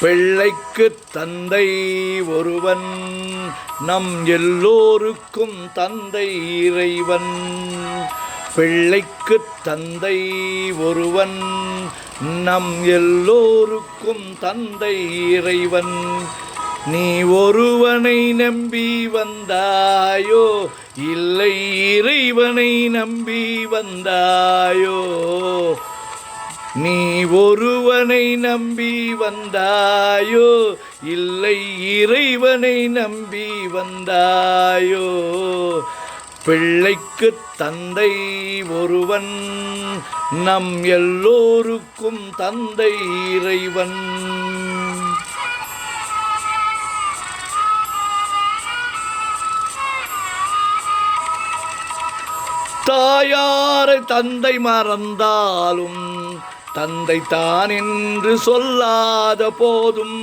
பிள்ளைக்கு தந்தை ஒருவன், நம் எல்லோருக்கும் தந்தை இறைவன். பிள்ளைக்கு தந்தை ஒருவன், நம் எல்லோருக்கும் தந்தை இறைவன். நீ ஒருவனை நம்பி வந்தாயோ, இல்லை இறைவனை நம்பி வந்தாயோ? நீ ஒருவனை நம்பி வந்தாயோ, இல்லை இறைவனை நம்பி வந்தாயோ? பிள்ளைக்கு தந்தை ஒருவன், நம் எல்லோருக்கும் தந்தை இறைவன். தாயாரை தந்தை மறந்தாலும் தந்தை தான் என்று சொல்லாத போதும்,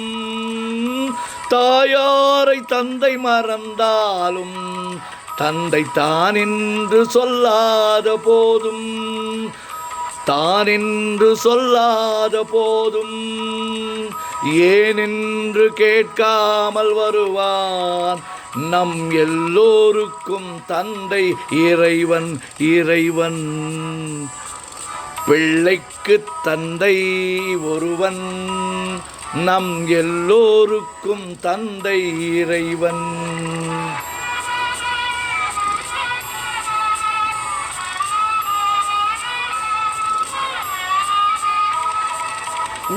தாயாரை தந்தை மறந்தாலும் தந்தை தான் என்று சொல்லாத போதும், தான் என்று சொல்லாத போதும் ஏனென்று கேட்காமல் வருவான் நம் எல்லோருக்கும் தந்தை இறைவன். இறைவன் பிள்ளைக்கு தந்தை ஒருவன், நம் எல்லோருக்கும் தந்தை இறைவன்.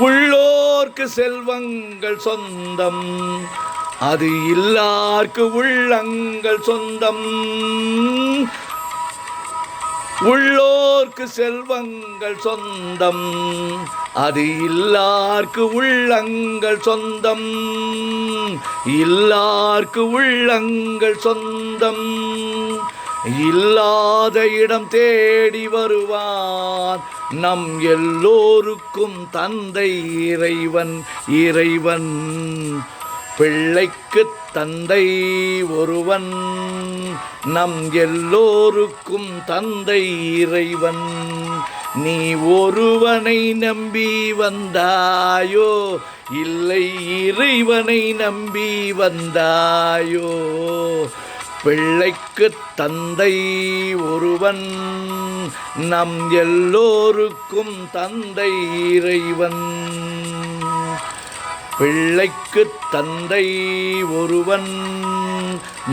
உள்ளோர்க்கு செல்வங்கள் சொந்தம், அது இல்லார்க்கு உள்ளங்கள் சொந்தம். உள்ளோர்க்கு செல்வங்கள் சொந்தம், அது இல்லார்க்கு உள்ளங்கள் சொந்தம். இல்லார்க்கு உள்ளங்கள் சொந்தம். இல்லாத இடம் தேடி வருவான் நம் எல்லோருக்கும் தந்தை இறைவன். இறைவன் பிள்ளைக்கு தந்தை ஒருவன், நம் எல்லோருக்கும் தந்தை இறைவன். நீ ஒருவனை நம்பி வந்தாயோ, இல்லை இறைவனை நம்பி வந்தாயோ? பிள்ளைக்கு தந்தை ஒருவன், நம் எல்லோருக்கும் தந்தை இறைவன். பிள்ளைக்கு தந்தை ஒருவன்,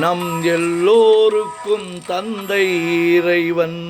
நம் எல்லோருக்கும் தந்தை இறைவன்.